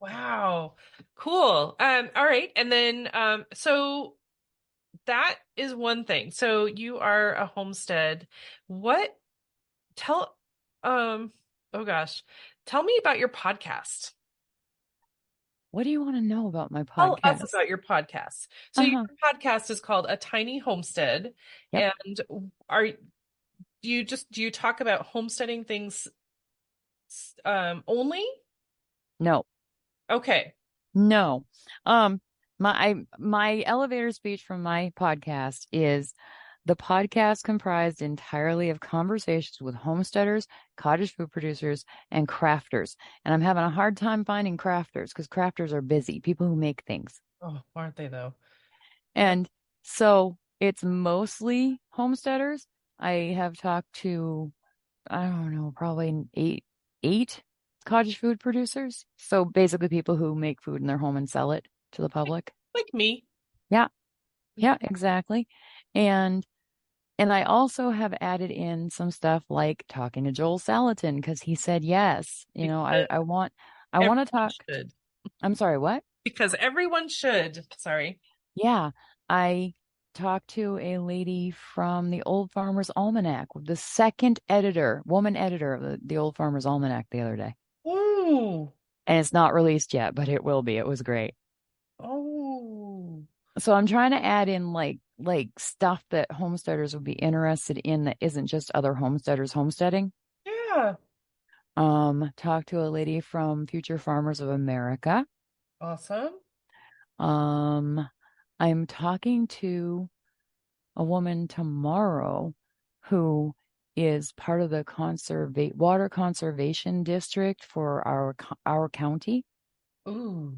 Speaker 2: Wow. Cool. All right. And then so that is one thing. So you are a homestead. What tell um oh gosh. Tell me about your podcast.
Speaker 1: What do you want to know about my
Speaker 2: Tell us
Speaker 1: podcast?
Speaker 2: about your podcast. So your
Speaker 1: Uh-huh.
Speaker 2: podcast is called A Tiny Homestead.
Speaker 1: Yep.
Speaker 2: And are do you talk about homesteading things only?
Speaker 1: No.
Speaker 2: Okay.
Speaker 1: No. Um, my elevator speech from my podcast is the podcast comprised entirely of conversations with homesteaders, cottage food producers, and crafters. And I'm having a hard time finding crafters because crafters are busy, people who make things.
Speaker 2: Oh, aren't they though? Yeah.
Speaker 1: And so it's mostly homesteaders. I have talked to, I don't know, probably eight cottage food producers. So basically people who make food in their home and sell it to the public.
Speaker 2: Like me.
Speaker 1: Yeah, yeah, exactly. And I also have added in some stuff like talking to Joel Salatin because he said yes. You know,
Speaker 2: Because
Speaker 1: I want to
Speaker 2: everyone
Speaker 1: talk.
Speaker 2: should.
Speaker 1: I'm sorry, what?
Speaker 2: Because everyone should. Sorry.
Speaker 1: Yeah, I talked to a lady from the Old Farmer's Almanac, the second editor, woman editor of the Old Farmer's Almanac the other day.
Speaker 2: Ooh.
Speaker 1: And it's not released yet, but it will be. It was great.
Speaker 2: Oh.
Speaker 1: So I'm trying to add in like stuff that homesteaders would be interested in that isn't just other homesteaders homesteading.
Speaker 2: Yeah.
Speaker 1: Talk to a lady from Future Farmers of America.
Speaker 2: Awesome.
Speaker 1: Um, I'm talking to a woman tomorrow who is part of the water conservation district for our county
Speaker 2: Ooh.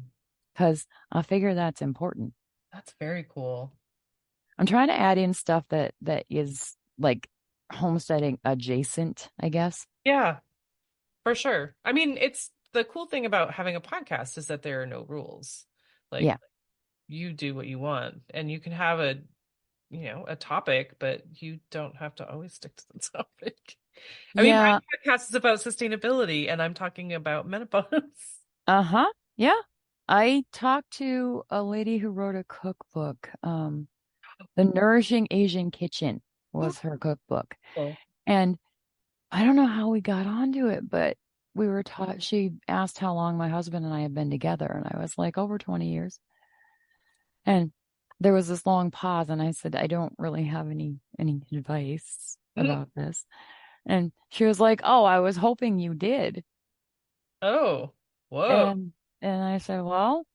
Speaker 1: because I figure that's important.
Speaker 2: That's very cool.
Speaker 1: I'm trying to add in stuff that is like homesteading adjacent, I guess.
Speaker 2: Yeah, for sure. I mean, it's the cool thing about having a podcast is that there are no rules. Like
Speaker 1: Yeah.
Speaker 2: you do what you want and you can have a topic, but you don't have to always stick to the topic. I mean,
Speaker 1: Yeah.
Speaker 2: my podcast is about sustainability and I'm talking about menopause.
Speaker 1: Uh-huh. Yeah. I talked to a lady who wrote a cookbook. The Nourishing Asian Kitchen was her cookbook.
Speaker 2: Oh.
Speaker 1: And I don't know how we got onto it, but we were taught, she asked how long my husband and I had been together. And I was like, over 20 years. And there was this long pause. And I said, I don't really have any advice about this. And she was like, oh, I was hoping you did.
Speaker 2: Oh, whoa.
Speaker 1: And I said, well,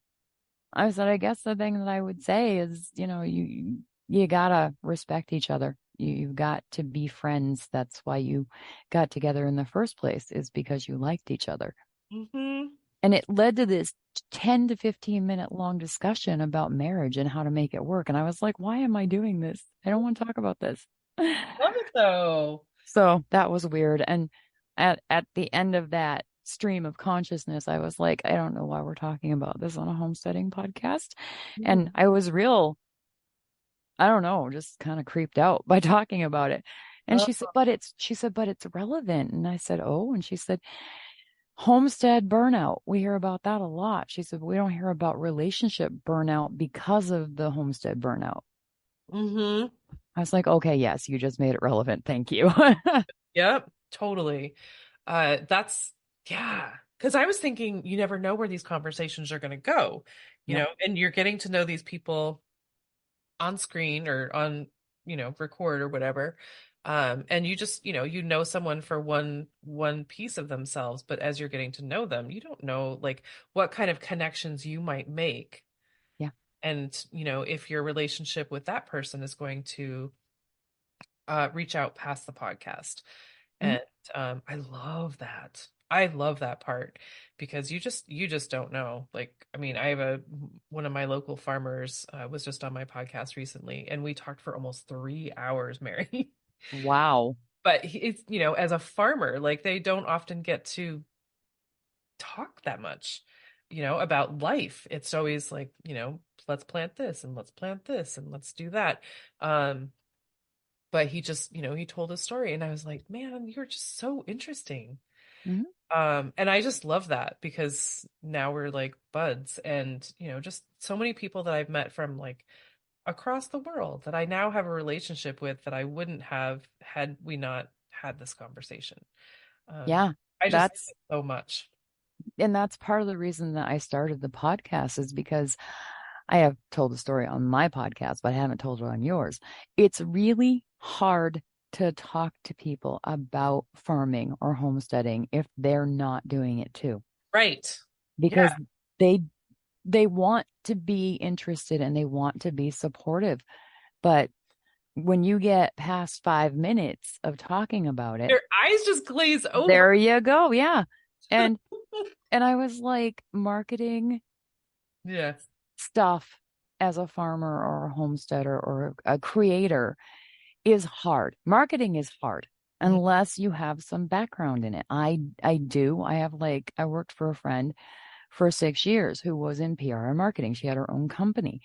Speaker 1: I said, I guess the thing that I would say is, you gotta respect each other. You've got to be friends. That's why you got together in the first place, is because you liked each other.
Speaker 2: Hmm.
Speaker 1: And it led to this 10 to 15-minute long discussion about marriage and how to make it work. And I was like, why am I doing this? I don't want to talk about this.
Speaker 2: Love it though.
Speaker 1: So that was weird. And at the end of that stream of consciousness, I was like, I don't know why we're talking about this on a homesteading podcast.
Speaker 2: Mm.
Speaker 1: And I was I don't know, just kind of creeped out by talking about it. And
Speaker 2: Oh,
Speaker 1: she said, but it's relevant. And I said, oh, and she said, homestead burnout. We hear about that a lot. She said, but we don't hear about relationship burnout because of the homestead burnout.
Speaker 2: hmm.
Speaker 1: I was like, okay, yes, you just made it relevant. Thank you.
Speaker 2: Yep, totally. That's yeah. Because I was thinking you never know where these conversations are going to go,
Speaker 1: Yep.
Speaker 2: and you're getting to know these people on screen or on, record or whatever. And you just, you know someone for one piece of themselves, but as you're getting to know them, you don't know like what kind of connections you might make.
Speaker 1: Yeah.
Speaker 2: And, if your relationship with that person is going to reach out past the podcast.
Speaker 1: Mhm.
Speaker 2: And I love that. I love that part because you just don't know. Like, I mean, I have one of my local farmers was just on my podcast recently, and we talked for almost 3 hours, Mary.
Speaker 1: Wow.
Speaker 2: But it's, as a farmer, like they don't often get to talk that much, about life. It's always like, let's plant this and let's plant this and let's do that. But he just, he told a story and I was like, man, you're just so interesting.
Speaker 1: Mhm.
Speaker 2: And I just love that because now we're like buds and, just so many people that I've met from like across the world that I now have a relationship with that I wouldn't have had we not had this conversation. Um,
Speaker 1: Yeah,
Speaker 2: I just love
Speaker 1: that's
Speaker 2: it so much.
Speaker 1: and that's part of the reason that I started the podcast is because I have told the story on my podcast, but I haven't told it on yours. It's really hard to talk to people about farming or homesteading if they're not doing it too,
Speaker 2: Right. Yeah.
Speaker 1: because they they want to be interested and they want to be supportive. But when you get past 5 minutes of talking about it,
Speaker 2: Their eyes just glaze over.
Speaker 1: there you go. Yeah. And I was like, marketing
Speaker 2: Yeah.
Speaker 1: stuff as a farmer or a homesteader or a creator is hard. Marketing is hard
Speaker 2: Mhm.
Speaker 1: unless you have some background in it. I do. I worked for a friend for 6 years who was in PR and marketing. She had her own company.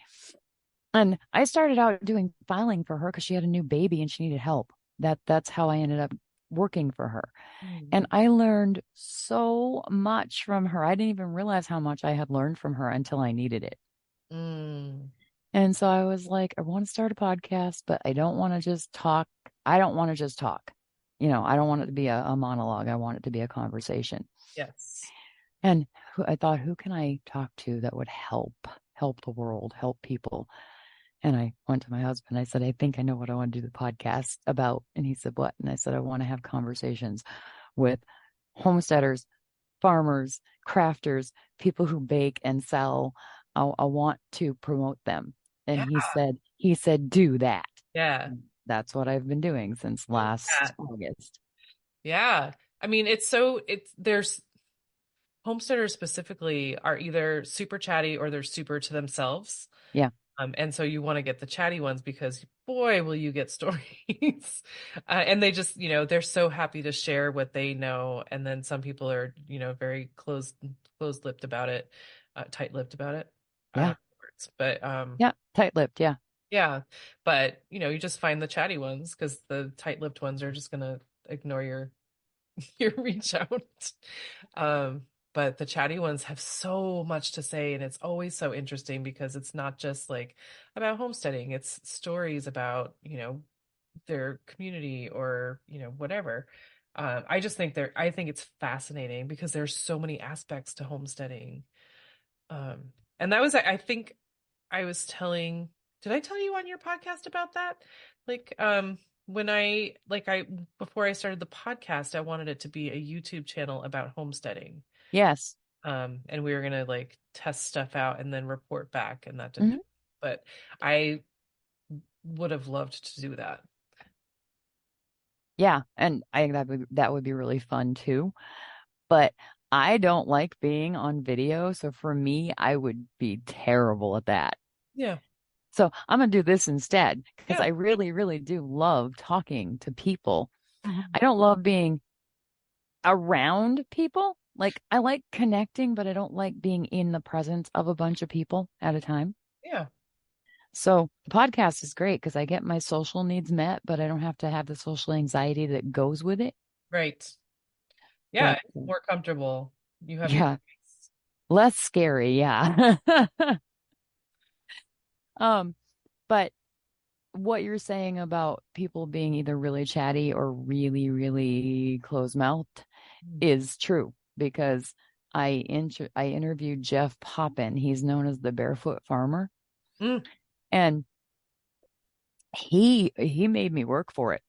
Speaker 1: And I started out doing filing for her because she had a new baby and she needed help. That's how I ended up working for her.
Speaker 2: Mm.
Speaker 1: And I learned so much from her. I didn't even realize how much I had learned from her until I needed it.
Speaker 2: Mm.
Speaker 1: And so I was like, I want to start a podcast, but I don't want to just talk. I don't want to just talk. I don't want it to be a monologue. I want it to be a conversation.
Speaker 2: Yes.
Speaker 1: And I thought, who can I talk to that would help the world, help people? And I went to my husband. I said, I think I know what I want to do the podcast about. And he said, what? And I said, I want to have conversations with homesteaders, farmers, crafters, people who bake and sell. I want to promote them. And
Speaker 2: Yeah.
Speaker 1: he said, do that.
Speaker 2: Yeah.
Speaker 1: That's what I've been doing since last
Speaker 2: Yeah.
Speaker 1: August.
Speaker 2: Yeah. I mean, there's homesteaders specifically are either super chatty or they're super to themselves.
Speaker 1: Yeah.
Speaker 2: And so you want to get the chatty ones because boy, will you get stories. And they just, they're so happy to share what they know. And then some people are, very closed-lipped about it, tight-lipped about it. I don't
Speaker 1: Yeah.
Speaker 2: know the words, but
Speaker 1: Yeah. Tight-lipped. Yeah.
Speaker 2: yeah. But you just find the chatty ones because the tight-lipped ones are just gonna ignore your reach out. Um, but the chatty ones have so much to say, and it's always so interesting because it's not just like about homesteading, it's stories about, their community or, whatever. I think it's fascinating because there's so many aspects to homesteading. And that was, I think I was telling, did I tell you on your podcast about that? Like, when before I started the podcast, I wanted it to be a YouTube channel about homesteading.
Speaker 1: Yes.
Speaker 2: And we were gonna like test stuff out and then report back, and that didn't
Speaker 1: Hmm.
Speaker 2: happen. But I would have loved to do that.
Speaker 1: Yeah. And I think that would be really fun too. But I don't like being on video. So for me, I would be terrible at that.
Speaker 2: Yeah.
Speaker 1: So I'm going to do this instead because
Speaker 2: Yeah.
Speaker 1: I really, really do love talking to people.
Speaker 2: Mhm.
Speaker 1: I don't love being around people. Like I like connecting, but I don't like being in the presence of a bunch of people at a time.
Speaker 2: Yeah.
Speaker 1: So the podcast is great because I get my social needs met, but I don't have to have the social anxiety that goes with it.
Speaker 2: Right. Yeah,
Speaker 1: But
Speaker 2: it's more comfortable. You have your
Speaker 1: yeah,
Speaker 2: space.
Speaker 1: less scary. Yeah. Um, but what you're saying about people being either really chatty or really, really closed-mouthed is true because I interviewed Jeff Poppin. He's known as the Barefoot Farmer,
Speaker 2: Mm.
Speaker 1: and he made me work for it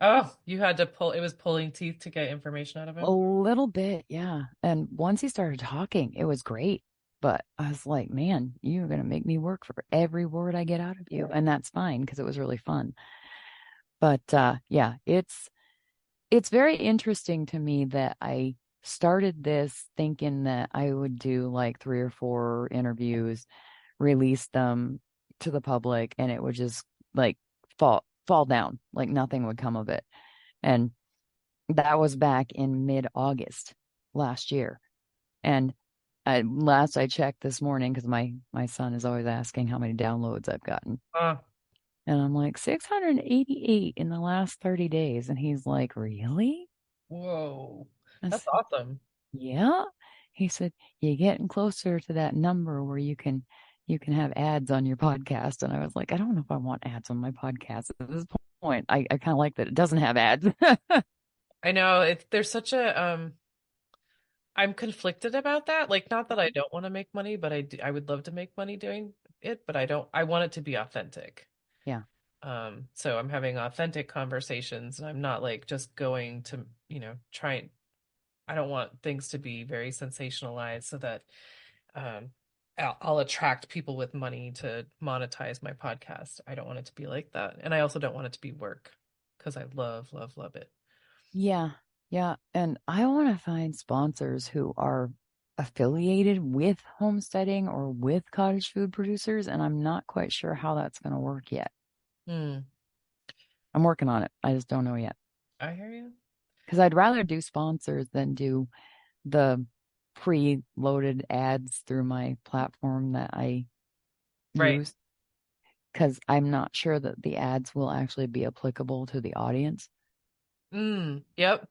Speaker 2: Oh, you had to pull, it was pulling teeth to get information out of
Speaker 1: a
Speaker 2: him.
Speaker 1: little bit, yeah. And once he started talking, it was great. But I was like, man, you're gonna make me work for every word I get out of you, and that's fine because it was really fun. But yeah, it's very interesting to me that I started this thinking that I would do like 3 or 4 interviews, release them to the public, and it would just like fall down, like nothing would come of it. And that was back in mid-August last year. And last I checked this morning, because my son is always asking how many downloads I've gotten.
Speaker 2: Oh,
Speaker 1: And I'm like, 688 in the last 30 days. And he's like, really?
Speaker 2: whoa.
Speaker 1: I
Speaker 2: That's
Speaker 1: said,
Speaker 2: awesome.
Speaker 1: Yeah. He said, you're getting closer to that number where you can have ads on your podcast. And I was like, I don't know if I want ads on my podcast at this point. I kind of like that it doesn't have ads.
Speaker 2: I know there's such a I'm conflicted about that. Like, not that I don't want to make money, but I would love to make money doing it, but I want it to be authentic.
Speaker 1: Yeah.
Speaker 2: So I'm having authentic conversations and I'm not like just going to, try. I don't want things to be very sensationalized so that um, I'll attract people with money to monetize my podcast. I don't want it to be like that. And I also don't want it to be work because I love, love, love it.
Speaker 1: Yeah. Yeah. And I want to find sponsors who are affiliated with homesteading or with cottage food producers. And I'm not quite sure how that's going to work yet.
Speaker 2: Hmm.
Speaker 1: I'm working on it. I just don't know yet.
Speaker 2: I hear you.
Speaker 1: Because I'd rather do sponsors than do the pre-loaded ads through my platform that I
Speaker 2: Right.
Speaker 1: use. Because I'm not sure that the ads will actually be applicable to the audience.
Speaker 2: Yep.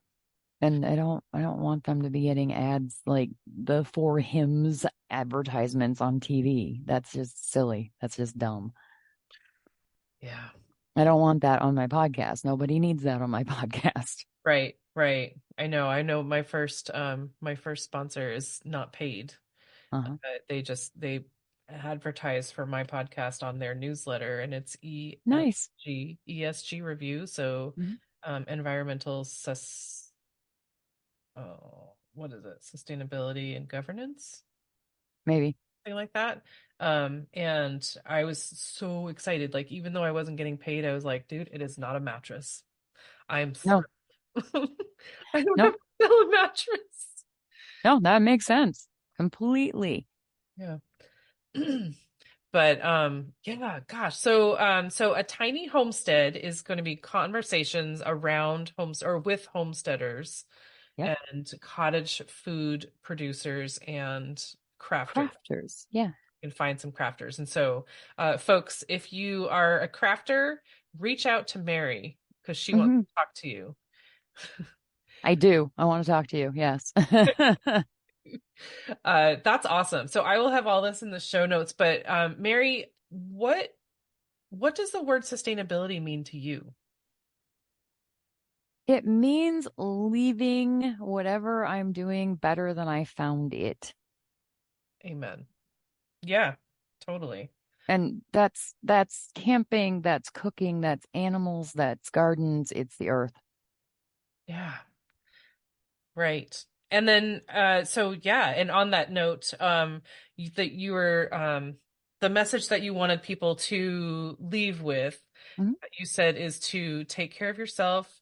Speaker 1: And I don't want them to be getting ads like the For Hims advertisements on TV. That's just silly. That's just dumb.
Speaker 2: Yeah.
Speaker 1: I don't want that on my podcast. Nobody needs that on my podcast.
Speaker 2: Right. Right. I know my first sponsor is not paid.
Speaker 1: Uh-huh.
Speaker 2: They advertise for my podcast on their newsletter and it's
Speaker 1: Nice.
Speaker 2: ESG review. So
Speaker 1: Mhm.
Speaker 2: environmental what is it? Sustainability and governance,
Speaker 1: Maybe.
Speaker 2: something like that. And I was so excited. Like, even though I wasn't getting paid, I was like, dude, it is not a mattress. I'm
Speaker 1: No,
Speaker 2: thrilled. I don't have
Speaker 1: no,
Speaker 2: to sell a mattress.
Speaker 1: no, that makes sense. Completely.
Speaker 2: Yeah. But yeah, gosh. So a tiny homestead is going to be conversations around homes or with homesteaders
Speaker 1: Yep.
Speaker 2: and cottage food producers and crafters.
Speaker 1: Crafters. Yeah.
Speaker 2: You can find some crafters. And so folks, if you are a crafter, reach out to Mary because she wants
Speaker 1: Hmm.
Speaker 2: to talk to you.
Speaker 1: I do. I want to talk to you. Yes.
Speaker 2: That's awesome. So I will have all this in the show notes, but Mary, what does the word sustainability mean to you?
Speaker 1: It means leaving whatever I'm doing better than I found it.
Speaker 2: Amen. Yeah, totally.
Speaker 1: And that's camping, that's cooking, that's animals, that's gardens, it's the earth.
Speaker 2: Yeah, right. And then so yeah, and on that note, that you were the message that you wanted people to leave with,
Speaker 1: Mhm.
Speaker 2: you said is to take care of yourself,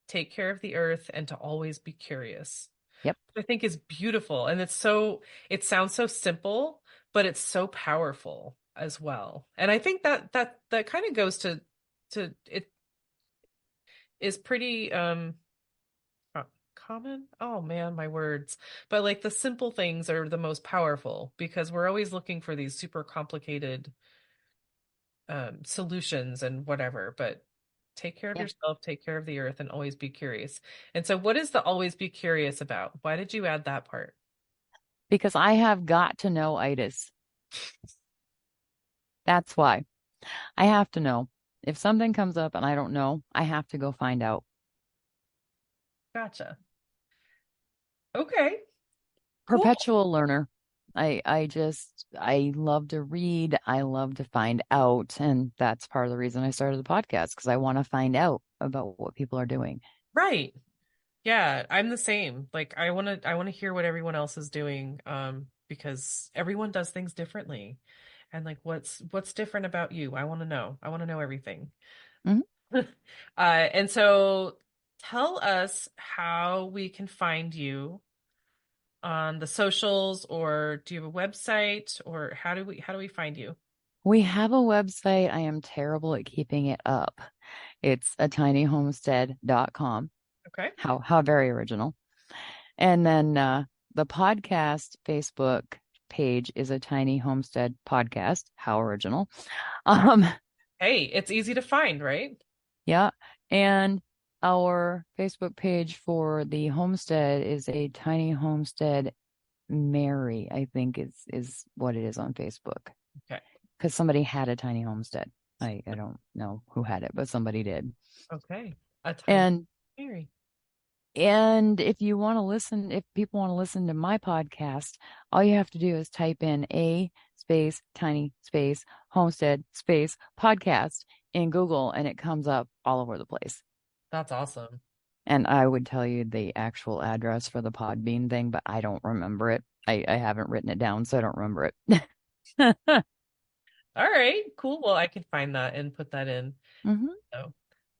Speaker 2: take care of the earth, and to always be curious.
Speaker 1: Yep.
Speaker 2: I think is beautiful. And it sounds so simple, but it's so powerful as well. And I think that kind of goes to it is pretty common. Oh man, my words. But like the simple things are the most powerful because we're always looking for these super complicated solutions and whatever, but take care of
Speaker 1: Yeah.
Speaker 2: yourself, take care of the earth, and always be curious. And so, what is the always be curious about? Why did you add that part?
Speaker 1: Because I have got to know itis. That's why. I have to know. If something comes up and I don't know, I have to go find out.
Speaker 2: Gotcha. Okay, cool.
Speaker 1: Perpetual learner. I love to read. I love to find out. And that's part of the reason I started the podcast because I want to find out about what people are doing.
Speaker 2: Right. Yeah, I'm the same. Like I want to hear what everyone else is doing because everyone does things differently. And like what's different about you? I want to know. I want to know everything.
Speaker 1: Mhm.
Speaker 2: And so tell us how we can find you on the socials, or do you have a website, or how do we find you?
Speaker 1: We have a website. I am terrible at keeping it up. It's atinyhomestead.com.
Speaker 2: Okay.
Speaker 1: How very original. And then the podcast Facebook page is A Tiny Homestead Podcast. How original. Um,
Speaker 2: Hey, it's easy to find, right?
Speaker 1: yeah. And Our Facebook page for the homestead is A Tiny Homestead Mary, I think is what it is on Facebook.
Speaker 2: Okay.
Speaker 1: Because somebody had a tiny homestead. I don't know who had it, but somebody did.
Speaker 2: Okay. A tiny
Speaker 1: And
Speaker 2: Mary.
Speaker 1: if you want to listen, if people want to listen to my podcast, all you have to do is type in A space tiny space homestead space podcast in Google, and it comes up all over the place.
Speaker 2: That's awesome.
Speaker 1: And I would tell you the actual address for the Podbean thing, but I don't remember it. I haven't written it down, so I don't remember it.
Speaker 2: All right, cool. Well, I can find that and put that in.
Speaker 1: Mm-hmm.
Speaker 2: So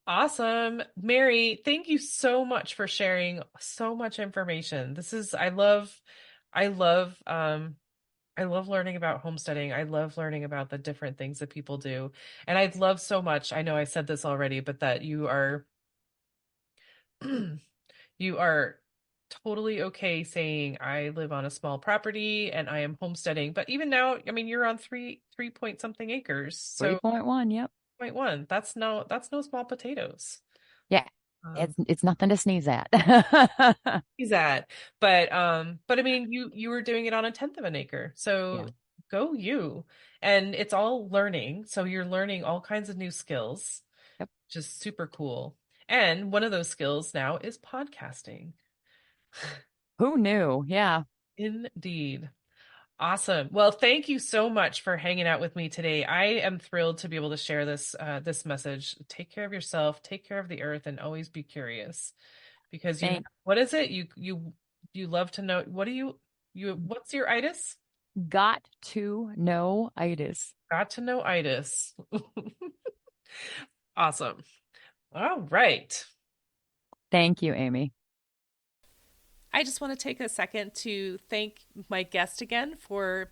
Speaker 2: awesome. Mary, thank you so much for sharing so much information. I love I love learning about homesteading. I love learning about the different things that people do. And I'd love so much, I know I said this already, but that you are you are totally okay saying I live on a small property and I am homesteading. But even now, I mean, you're on three point something acres. So
Speaker 1: 3.1, yep.
Speaker 2: 0.1, that's no small potatoes.
Speaker 1: Yeah.
Speaker 2: Um,
Speaker 1: It's nothing to sneeze at.
Speaker 2: he's at, but I mean, you were doing it on 1/10 of an acre, so
Speaker 1: Yeah.
Speaker 2: go you. And it's all learning, so you're learning all kinds of new skills,
Speaker 1: Yep.
Speaker 2: just super cool. And one of those skills now is podcasting.
Speaker 1: Who knew? Yeah.
Speaker 2: Indeed. Awesome. Well, thank you so much for hanging out with me today. I am thrilled to be able to share this message. Take care of yourself, take care of the earth, and always be curious. Because what is it? You love to know. What do you what's your itis?
Speaker 1: Got to know itis.
Speaker 2: Got to know itis. Awesome. All right.
Speaker 1: Thank you, Amy.
Speaker 2: I just want to take a second to thank my guest again for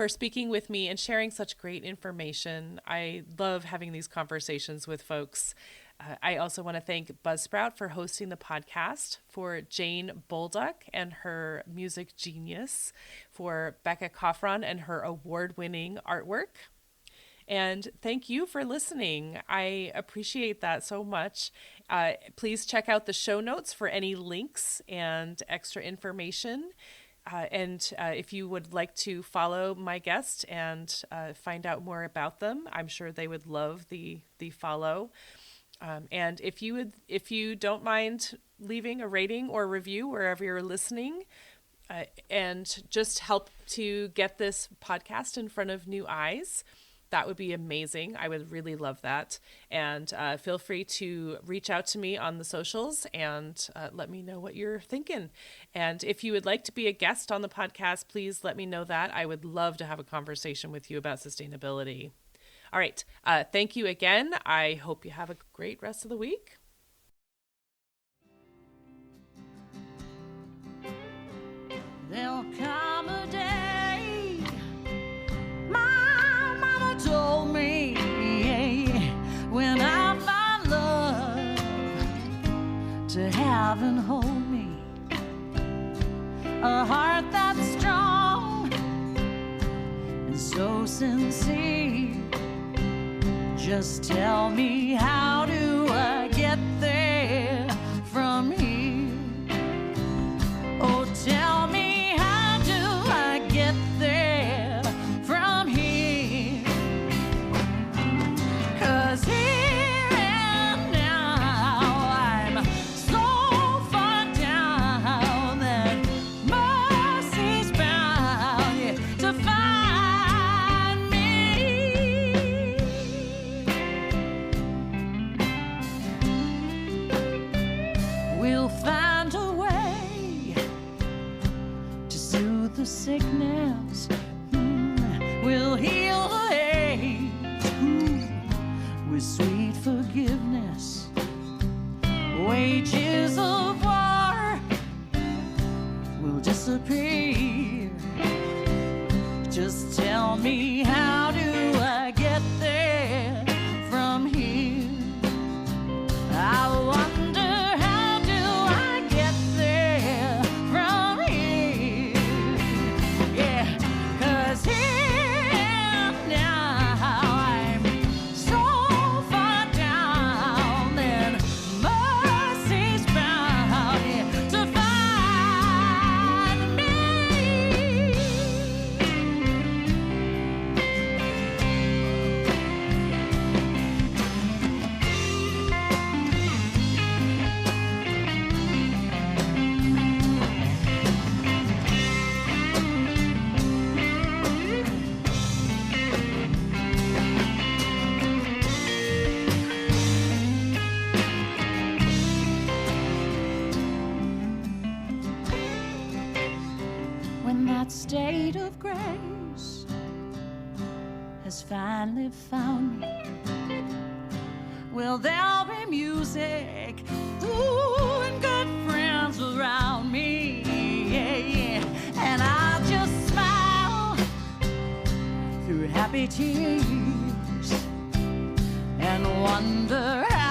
Speaker 2: speaking with me and sharing such great information. I love having these conversations with folks. I also want to thank Buzzsprout for hosting the podcast, for Jane Bolduck and her music genius, for Becca Coffron and her award-winning artwork. And thank you for listening. I appreciate that so much. Please check out the show notes for any links and extra information. And if you would like to follow my guest and find out more about them, I'm sure they would love the follow. And if you don't mind leaving a rating or review wherever you're listening, and just help to get this podcast in front of new eyes, that would be amazing. I would really love that. And feel free to reach out to me on the socials and let me know what you're thinking. And if you would like to be a guest on the podcast, please let me know that. I would love to have a conversation with you about sustainability. All right. Thank you again. I hope you have a great rest of the week.
Speaker 3: There'll come a day, my mama told me, when I find love to have and hold me, a heart that's strong and so sincere. Just tell me, how do I get there from here? Oh, tell me, sickness, will heal the ache with sweet forgiveness. Wages of war will disappear. Just tell me, how do I get there from here? I wonder, how do I get there from here? Yeah, of grace has finally found me. Well, there'll be music, ooh, and good friends around me, yeah, yeah. And I'll just smile through happy tears and wonder how